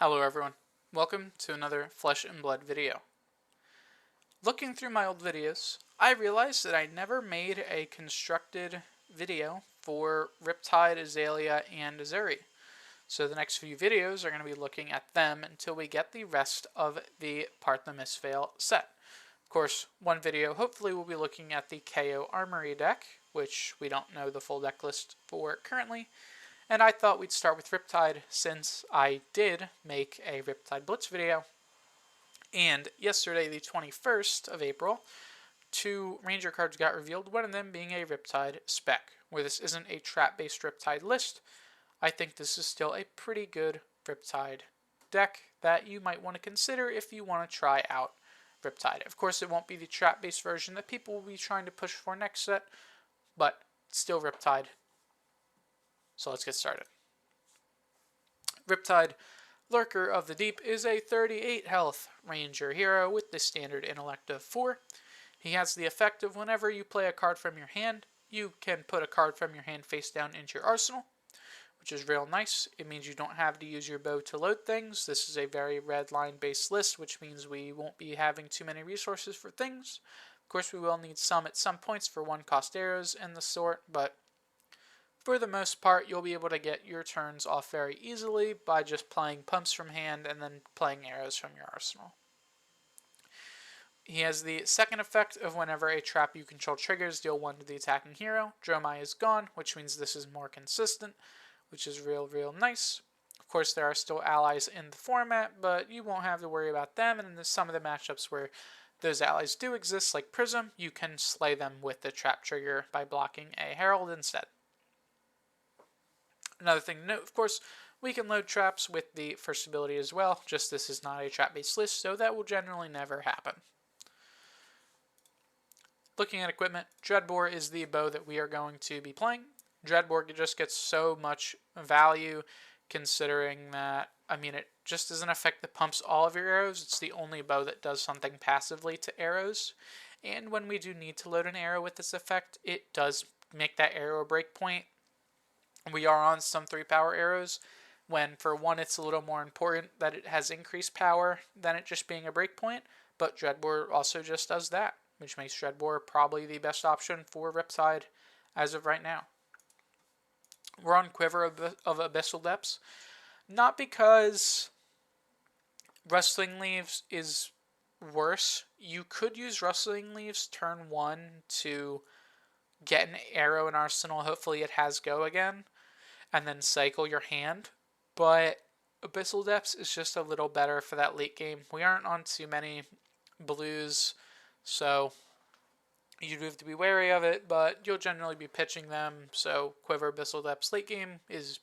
Hello everyone, welcome to another Flesh and Blood video. Looking through my old videos, I realized that I never made a constructed video for Riptide, Azalea, and Azuri. So the next few videos are going to be looking at them until we get the rest of the Part the Misfail set. Of course, one video hopefully we'll be looking at the KO Armory deck, which we don't know the full deck list for currently. And I thought we'd start with Riptide since I did make a Riptide Blitz video. And yesterday, the 21st of April, 2 Ranger cards got revealed, one of them being a Riptide spec. Where this isn't a trap-based Riptide list, I think this is still a pretty good Riptide deck that you might want to consider if you want to try out Riptide. Of course, it won't be the trap-based version that people will be trying to push for next set, but still Riptide. So let's get started. Riptide, Lurker of the Deep, is a 38 health Ranger hero with the standard intellect of 4. He has the effect of whenever you play a card from your hand, you can put a card from your hand face down into your arsenal, which is real nice. It means you don't have to use your bow to load things. This is a very red line based list, which means we won't be having too many resources for things. Of course, we will need some at some points for 1-cost arrows and the sort, but for the most part, you'll be able to get your turns off very easily by just playing pumps from hand and then playing arrows from your arsenal. He has the second effect of whenever a trap you control triggers, deal 1 to the attacking hero. Dromai is gone, which means this is more consistent, which is real nice. Of course, there are still allies in the format, but you won't have to worry about them, and in some of the matchups where those allies do exist, like Prism, you can slay them with the trap trigger by blocking a Herald instead. Another thing to note, of course, we can load traps with the first ability as well, just this is not a trap-based list, so that will generally never happen. Looking at equipment, Dreadbore is the bow that we are going to be playing. Dreadbore just gets so much value considering that, it just doesn't affect that pumps all of your arrows. It's the only bow that does something passively to arrows. And when we do need to load an arrow with this effect, it does make that arrow a breakpoint. We are on some 3-power arrows, when for one it's a little more important that it has increased power than it just being a breakpoint, but Dreadbore also just does that, which makes Dreadbore probably the best option for Riptide as of right now. We're on Quiver of Abyssal Depths, not because Rustling Leaves is worse. You could use Rustling Leaves turn 1 to get an arrow in arsenal, hopefully it has go again, and then cycle your hand, but Abyssal Depths is just a little better for that late game. We aren't on too many blues, so you do have to be wary of it, but you'll generally be pitching them, so Quiver Abyssal Depths late game is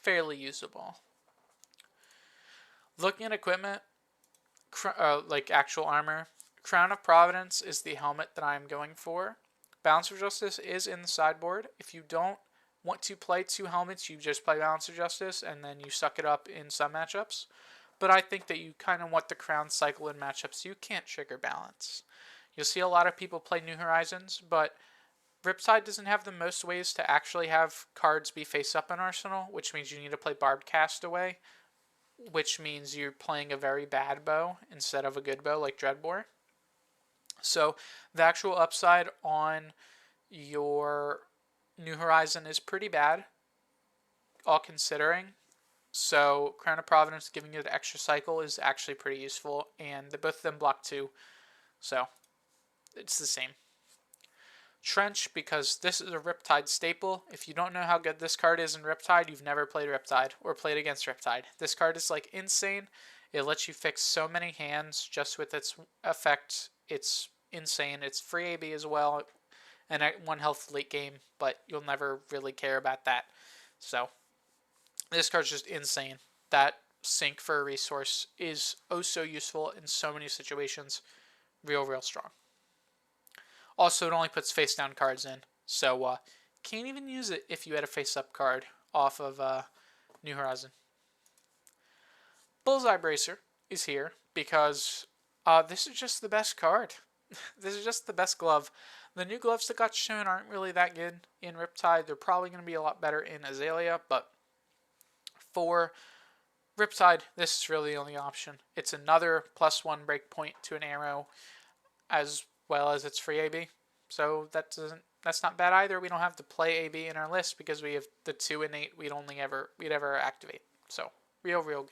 fairly usable. Looking at equipment, like actual armor, Crown of Providence is the helmet that I'm going for. Balance of Justice is in the sideboard. If you don't want to play 2 helmets, you just play Balance of Justice and then you suck it up in some matchups. But I think that you kind of want the Crown cycle in matchups you can't trigger Balance. You'll see a lot of people play New Horizons, but Riptide doesn't have the most ways to actually have cards be face up in Arsenal, which means you need to play Barbed Castaway, which means you're playing a very bad bow instead of a good bow like Dreadbore. So the actual upside on your New Horizon is pretty bad, all considering. So Crown of Providence giving you the extra cycle is actually pretty useful, and both of them block 2, so it's the same. Trench, because this is a Riptide staple. If you don't know how good this card is in Riptide, you've never played Riptide or played against Riptide. This card is like insane. It lets you fix so many hands just with its effect. It's insane. It's free AB as well, and at 1 health late game, but you'll never really care about that. So this card's just insane. That sync for a resource is oh so useful in so many situations. Real strong. Also, it only puts face down cards in, so can't even use it if you had a face up card off of New Horizon. Bullseye Bracer is here because this is just the best card. This is just the best glove. The new gloves that got shown aren't really that good in Riptide. They're probably going to be a lot better in Azalea, but for Riptide, this is really the only option. It's another +1 breakpoint to an arrow, as well as it's free AB. So that's not bad either. We don't have to play AB in our list because we have the 2 and 8 we'd ever activate. So real good.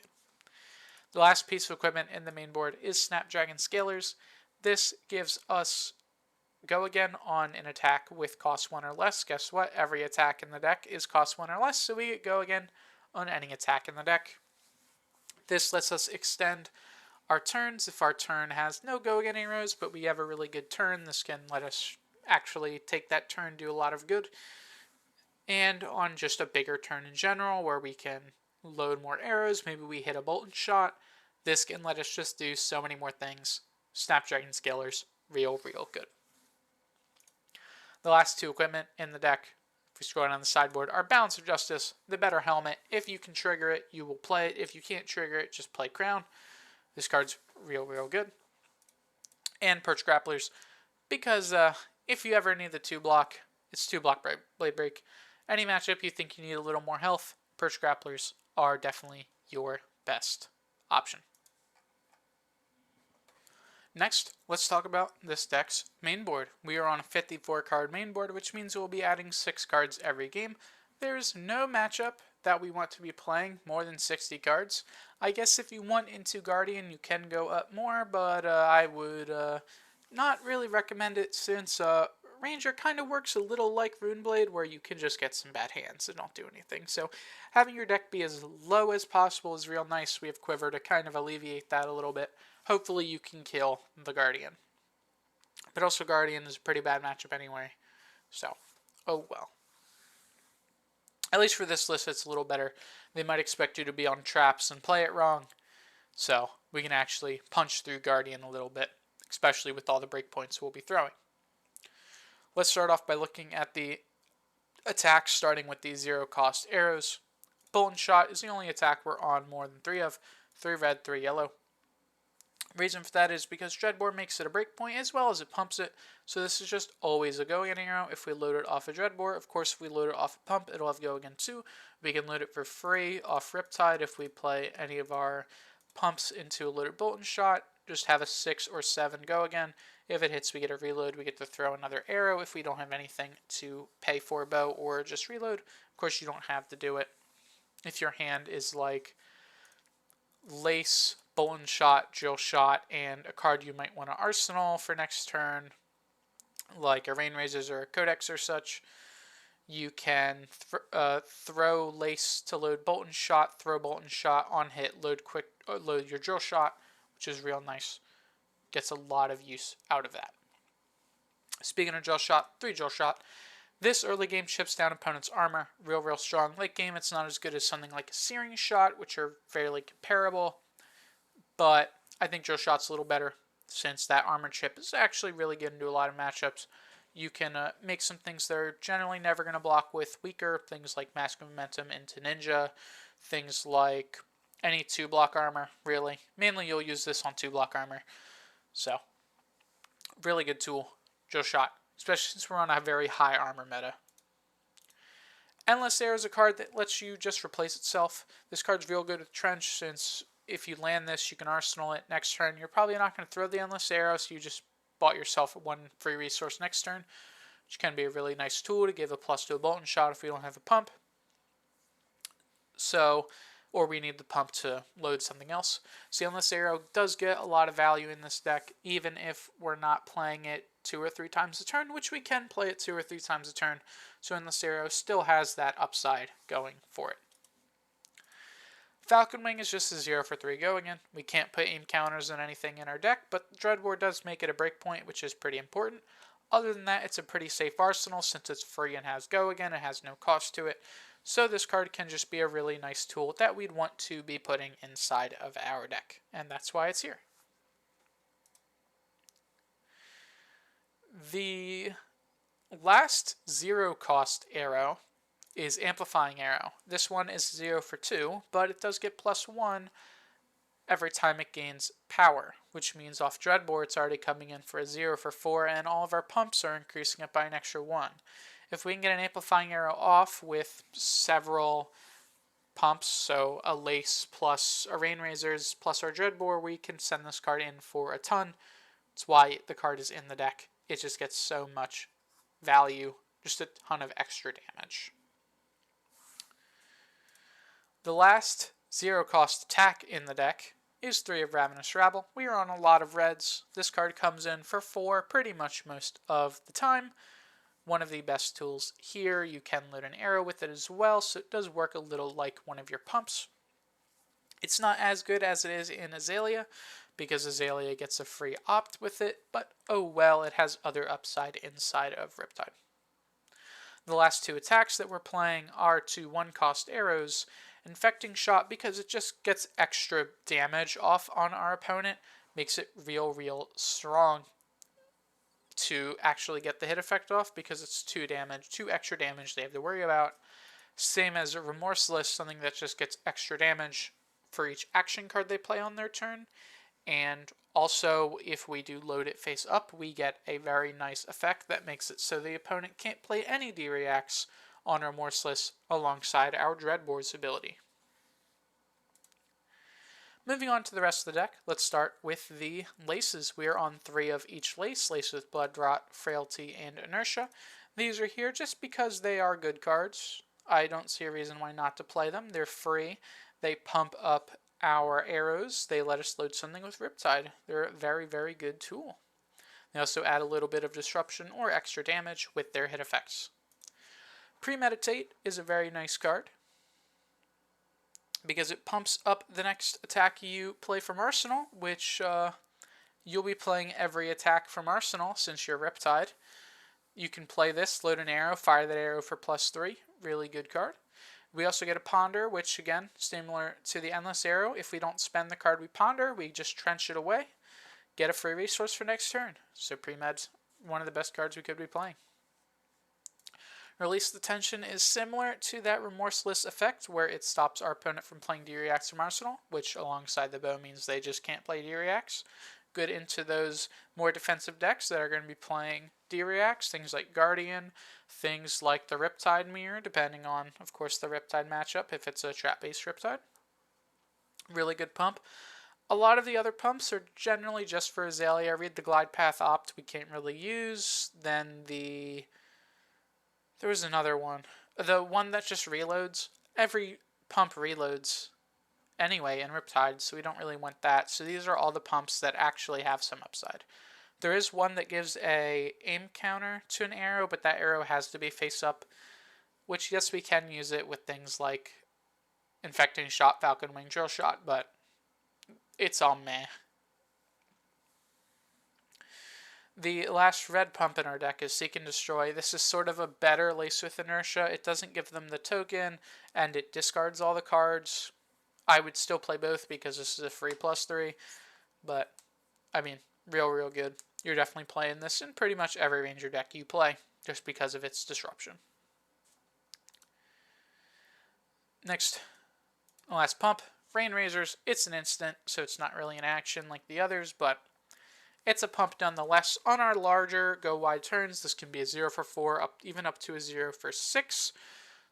The last piece of equipment in the main board is Snapdragon Scalers. This gives us go again on an attack with cost 1 or less. Guess what? Every attack in the deck is cost 1 or less, so we go again on any attack in the deck. This lets us extend our turns. If our turn has no go again arrows, but we have a really good turn, this can let us actually take that turn, do a lot of good. And on just a bigger turn in general, where we can load more arrows, maybe we hit a bolt and shot, this can let us just do so many more things. Snapdragon Scalers, real good. The last 2 equipment in the deck, if we scroll down the sideboard, are Balance of Justice, the better helmet. If you can trigger it, you will play it. If you can't trigger it, just play Crown. This card's real good. And Perch Grapplers, because if you ever need the 2-block, it's 2-block Blade Break. Any matchup you think you need a little more health, Perch Grapplers are definitely your best option. Next, let's talk about this deck's main board. We are on a 54 card main board, which means we'll be adding 6 cards every game. There's no matchup that we want to be playing more than 60 cards. I guess if you want into Guardian, you can go up more, but I would not really recommend it, since Ranger kind of works a little like Runeblade, where you can just get some bad hands and not do anything. So having your deck be as low as possible is real nice. We have Quiver to kind of alleviate that a little bit. Hopefully you can kill the Guardian. But also Guardian is a pretty bad matchup anyway. So, oh well. At least for this list, it's a little better. They might expect you to be on traps and play it wrong. So we can actually punch through Guardian a little bit, especially with all the breakpoints we'll be throwing. Let's start off by looking at the attacks, starting with the 0 cost arrows. Bolt and Shot is the only attack we're on more than 3 of. 3 red, 3 yellow. Reason for that is because Dreadbore makes it a breakpoint as well as it pumps it, so this is just always a go again arrow if we load it off a Dreadbore. Of course, if we load it off a pump, it'll have go again too. We can load it for free off Riptide if we play any of our pumps into a loaded Bolt and Shot. Just have a 6 or 7 go again. If it hits, we get a reload. We get to throw another arrow if we don't have anything to pay for a bow or just reload. Of course, you don't have to do it if your hand is like Lace, Bolt and Shot, Drill Shot, and a card you might want to arsenal for next turn, like a Rain Razors or a Codex or such. You can throw Lace to load Bolt and Shot, throw Bolt and Shot on hit, load your Drill Shot, which is real nice. Gets a lot of use out of that. Speaking of Drill Shot, 3 Drill Shot. This early game chips down opponent's armor, real strong. Late game, it's not as good as something like a Searing Shot, which are fairly comparable, but I think Drill Shot's a little better since that armor chip is actually really good into a lot of matchups. You can make some things that are generally never going to block with weaker, things like Mask of Momentum into Ninja, things like any 2-block armor, really. Mainly you'll use this on 2-block armor. So, really good tool, Drill Shot, especially since we're on a very high armor meta. Endless Air is a card that lets you just replace itself. This card's real good with Trench, since if you land this, you can arsenal it next turn. You're probably not going to throw the Endless Arrow, so you just bought yourself 1 free resource next turn, which can be a really nice tool to give a plus to a Bolt and Shot if we don't have a pump. So, or we need the pump to load something else. So the Endless Arrow does get a lot of value in this deck, even if we're not playing it 2 or 3 times a turn, which we can play it 2 or 3 times a turn. So Endless Arrow still has that upside going for it. Falcon Wing is just a 0 for 3 go again. We can't put aim counters on anything in our deck, but Dreadbore does make it a breakpoint, which is pretty important. Other than that, it's a pretty safe arsenal since it's free and has go again. It has no cost to it. So this card can just be a really nice tool that we'd want to be putting inside of our deck, and that's why it's here. The last 0 cost arrow is Amplifying Arrow. This one is 0 for 2, but it does get +1 every time it gains power, which means off Dreadbore it's already coming in for a 0 for 4, and all of our pumps are increasing it by an extra 1. If we can get an Amplifying Arrow off with several pumps, so a Lace plus a Rain Razors plus our Dreadbore, we can send this card in for a ton. That's why the card is in the deck. It just gets so much value, just a ton of extra damage. The last 0-cost attack in the deck is 3 of Ravenous Rabble. We are on a lot of reds. This card comes in for 4 pretty much most of the time. One of the best tools here. You can load an arrow with it as well, so it does work a little like one of your pumps. It's not as good as it is in Azalea, because Azalea gets a free opt with it, but oh well, it has other upside inside of Riptide. The last 2 attacks that we're playing are 2 1-cost arrows. Infecting Shot, because it just gets extra damage off on our opponent, makes it real strong to actually get the hit effect off, because it's 2 extra damage they have to worry about. Same as a Remorseless, something that just gets extra damage for each action card they play on their turn. And also, if we do load it face up, we get a very nice effect that makes it so the opponent can't play any D-Reacts on Remorseless alongside our Dreadbore's ability. Moving on to the rest of the deck, let's start with the Laces. We are on 3 of each Lace, Lace with Blood Rot, Frailty, and Inertia. These are here just because they are good cards. I don't see a reason why not to play them. They're free. They pump up our arrows. They let us load something with Riptide. They're a very good tool. They also add a little bit of disruption or extra damage with their hit effects. Premeditate is a very nice card because it pumps up the next attack you play from Arsenal, which you'll be playing every attack from Arsenal since you're Riptide. You can play this, load an arrow, fire that arrow for +3. Really good card. We also get a Ponder, which again, similar to the Endless Arrow. If we don't spend the card we ponder, we just trench it away. Get a free resource for next turn. So Premed's one of the best cards we could be playing. Release the Tension is similar to that Remorseless effect, where it stops our opponent from playing D-Reacts from Arsenal, which alongside the bow means they just can't play D-Reacts. Good into those more defensive decks that are going to be playing D-Reacts, things like Guardian, things like the Riptide Mirror, depending on, of course, the Riptide matchup, if it's a trap-based Riptide. Really good pump. A lot of the other pumps are generally just for Azalea. Read the Glide Path Opt we can't really use. Then there was another one. The one that just reloads. Every pump reloads anyway in Riptide, so we don't really want that. So these are all the pumps that actually have some upside. There is one that gives a aim counter to an arrow, but that arrow has to be face up, which yes, we can use it with things like Infecting Shot, Falcon Wing, Drill Shot, but it's all meh. The last red pump in our deck is Seek and Destroy. This is sort of a better Lace with Inertia. It doesn't give them the token, and it discards all the cards. I would still play both because this is a free +3, but, I mean, real good. You're definitely playing this in pretty much every Ranger deck you play, just because of its disruption. Next, last pump, Rain Razors. It's an instant, so it's not really an action like the others, but it's a pump nonetheless. On our larger go wide turns, this can be a 0 for 4, even up to a 0 for 6.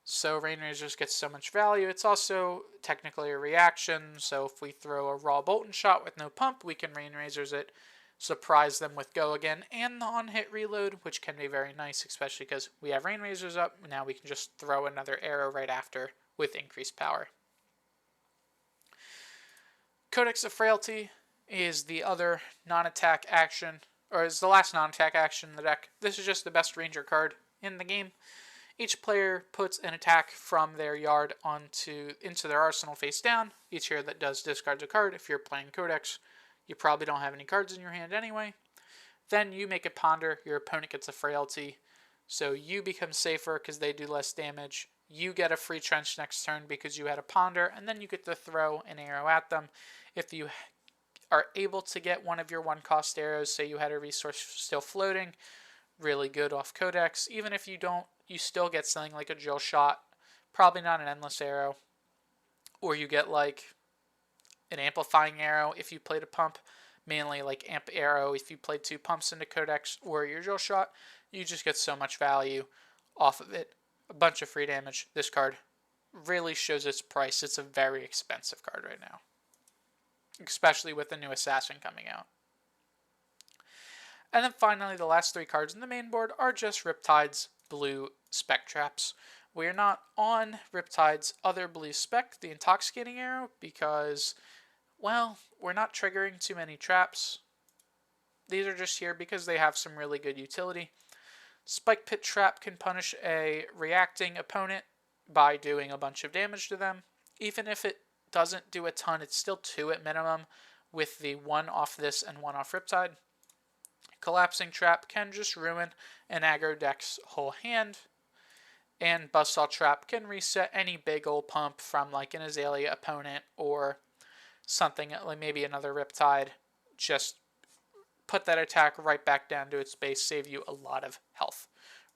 So Rain Razors gets so much value. It's also technically a reaction, so if we throw a raw Bolton Shot with no pump, we can Rain Razors it, surprise them with Go again, and the on-hit reload, which can be very nice, especially because we have Rain Razors up. Now we can just throw another arrow right after with increased power. Codex of Frailty is the other non-attack action, or is the last non-attack action in the deck. This is just the best Ranger card in the game. Each player puts an attack from their yard into their arsenal face down. Each hero that does discards a card. If you're playing Codex, you probably don't have any cards in your hand anyway. Then you make a Ponder. Your opponent gets a Frailty. So you become safer because they do less damage. You get a free Trench next turn because you had a Ponder. And then you get to throw an arrow at them. If you are able to get one of your 1-cost arrows, say you had a resource still floating, really good off Codex. Even if you don't, you still get something like a Drill Shot, probably not an Endless Arrow, or you get like an Amplifying Arrow if you played a pump, mainly like Amp Arrow if you played 2 pumps into Codex, or your Drill Shot. You just get so much value off of it. A bunch of free damage. This card, really shows its price. It's a very expensive card right now, especially with the new Assassin coming out. And then finally, the last 3 cards in the main board are just Riptide's blue spec traps. We are not on Riptide's other blue spec, the Intoxicating Arrow, because, well, we're not triggering too many traps. These are just here because they have some really good utility. Spike Pit Trap can punish a reacting opponent by doing a bunch of damage to them. Even if it doesn't do a ton, it's still 2 at minimum with the 1 off this and 1 off Riptide. Collapsing Trap can just ruin an aggro deck's whole hand. And Buzzsaw Trap can reset any big old pump from like an Azalea opponent or something like maybe another Riptide. Just put that attack right back down to its base, save you a lot of health.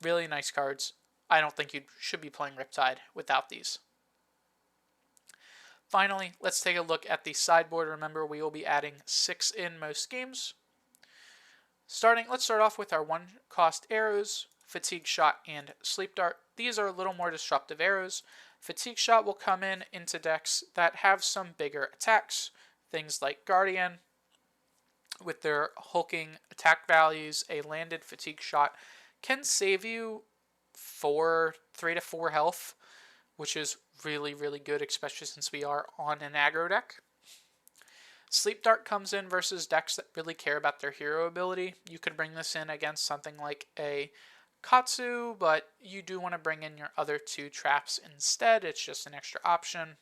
Really nice cards. I don't think you should be playing Riptide without these. Finally, let's take a look at the sideboard. Remember, we will be adding 6 in most games. Let's start off with our 1-cost arrows, Fatigue Shot, and Sleep Dart. These are a little more disruptive arrows. Fatigue Shot will come into decks that have some bigger attacks, things like Guardian. With their hulking attack values, a landed Fatigue Shot can save you 3 to 4 health, which is really, really good, especially since we are on an aggro deck. Sleep Dart comes in versus decks that really care about their hero ability. You could bring this in against something like a Katsu, but you do want to bring in your other 2 traps instead. It's just an extra option.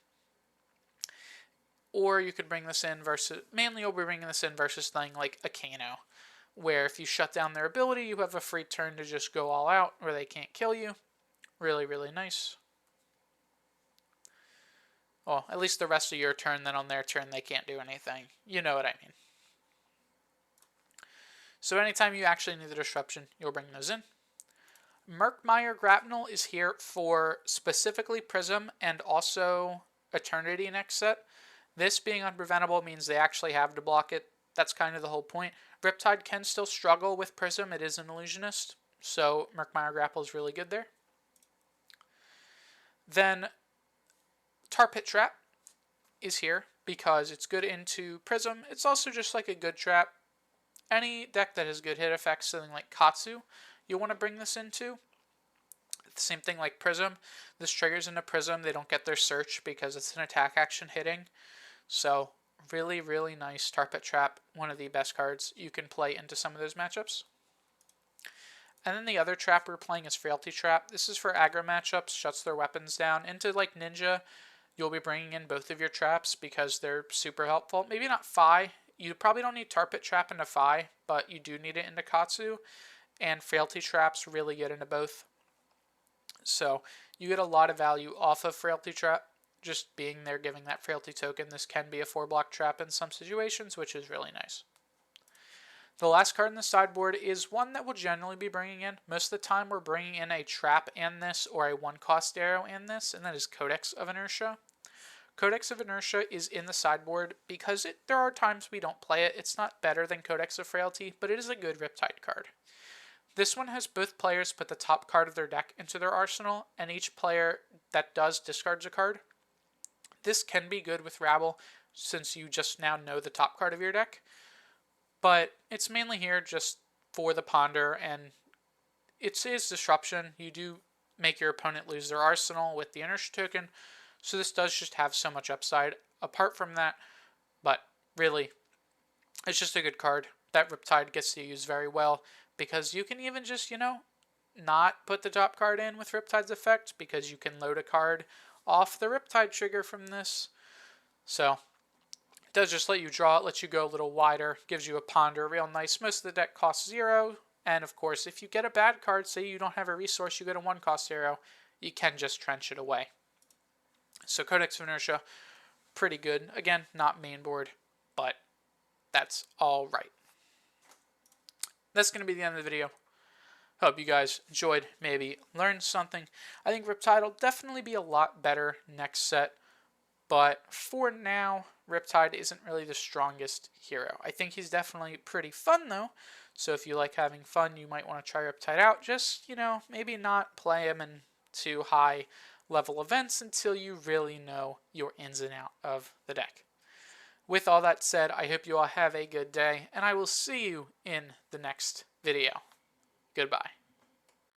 Or you could bring this in versus, mainly you'll be bringing this in versus something like a Kano, where if you shut down their ability, you have a free turn to just go all out where they can't kill you. Really, really nice. Well, at least the rest of your turn, then on their turn they can't do anything. You know what I mean. So anytime you actually need the disruption, you'll bring those in. Murkmire Grapnel is here for specifically Prism and also Eternity next set. This being unpreventable means they actually have to block it. That's kind of the whole point. Riptide can still struggle with Prism. It is an illusionist, so Murkmire Grapple is really good there. Then Tar Pit Trap is here because it's good into Prism. It's also just like a good trap. Any deck that has good hit effects, something like Katsu, you'll want to bring this into. The same thing like Prism. This triggers into Prism. They don't get their search because it's an attack action hitting. So really, really nice Tar Pit Trap. One of the best cards you can play into some of those matchups. And then the other trap we're playing is Frailty Trap. This is for aggro matchups. Shuts their weapons down. Into like Ninja, you'll be bringing in both of your traps because they're super helpful. Maybe not Fi. You probably don't need Tar Pit Trap into Fi, but you do need it into Katsu. And Frailty Trap's really good into both. So you get a lot of value off of Frailty Trap. Just being there, giving that Frailty token. This can be a 4-block trap in some situations, which is really nice. The last card in the sideboard is one that we'll generally be bringing in. Most of the time we're bringing in a trap and this, or a 1-cost arrow and this, and that is Codex of Inertia. Codex of Inertia is in the sideboard because there are times we don't play it. It's not better than Codex of Frailty, but it is a good Riptide card. This one has both players put the top card of their deck into their arsenal, and each player that does discards a card. This can be good with Rabble, since you just now know the top card of your deck. But it's mainly here just for the Ponder, and it is disruption. You do make your opponent lose their arsenal with the Inertia token, so this does just have so much upside apart from that. But really, it's just a good card that Riptide gets to use very well, because you can even just, not put the top card in with Riptide's effect, because you can load a card off the Riptide trigger from this. So it does just let you draw it, lets you go a little wider, gives you a Ponder, real nice. Most of the deck costs 0, and of course if you get a bad card, say you don't have a resource, you get a 1-cost arrow, you can just trench it away. So Codex of Inertia, pretty good. Again, not main board, but that's all right. That's going to be the end of the video. Hope you guys enjoyed, maybe learned something. I think Riptide will definitely be a lot better next set, but for now, Riptide isn't really the strongest hero. I think he's definitely pretty fun though, so if you like having fun, you might want to try Riptide out. Just, maybe not play him in too high level events until you really know your ins and out of the deck. With all that said, I hope you all have a good day, and I will see you in the next video. Goodbye.